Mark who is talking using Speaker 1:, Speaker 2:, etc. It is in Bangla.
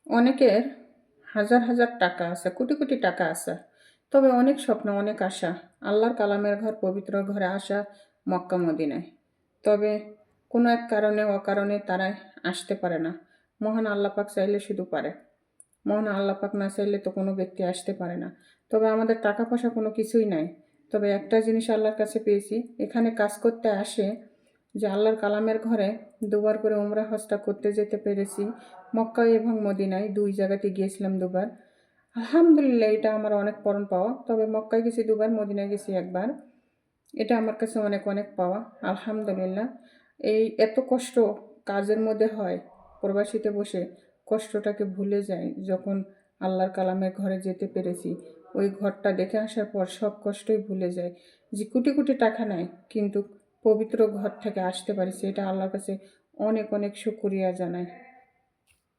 Speaker 1: অনেকের হাজার হাজার টাকা আছে, কোটি কোটি টাকা আছে, তবে অনেক স্বপ্ন, অনেক আশা। আল্লাহর কালামের ঘর, পবিত্র ঘরে আসা, মক্কা মদিনায়। তবে কোনো এক কারণে অকারণে তারা আসতে পারে না। মহান আল্লাহ পাক চাইলে শুধু পারে। মহান আল্লাহ পাক না চাইলে তো কোনো ব্যক্তি আসতে পারে না। তবে আমাদের টাকা পয়সা কোনো কিছুই নাই। তবে একটা জিনিস আল্লাহর কাছে পেয়েছি, এখানে কাজ করতে আসে যে আল্লাহর কালামের ঘরে দুবার করে উমরা হজটা করতে যেতে পেরেছি। মক্কা এবং মদিনায় ২ জায়গাতে গিয়েছিলাম ২ বার। আলহামদুলিল্লাহ, এটা আমার অনেক পরম পাওয়া। তবে মক্কায় গেছি ২ বার, মদিনায় গেছি ১ বার। এটা আমার কাছে অনেক অনেক পাওয়া। আলহামদুলিল্লাহ। এই এত কষ্ট কাজের মধ্যে হয়, প্রবাসীতে বসে কষ্টটাকে ভুলে যাই যখন আল্লাহর কালামের ঘরে যেতে পেরেছি। ওই ঘরটা দেখে আসার পর সব কষ্টই ভুলে যাই। যে কোটি কোটি টাকা নাই, কিন্তু পবিত্র ঘর থেকে আসতে পারিছি, এটা আল্লাহর কাছে অনেক অনেক শুকরিয়া জানাই।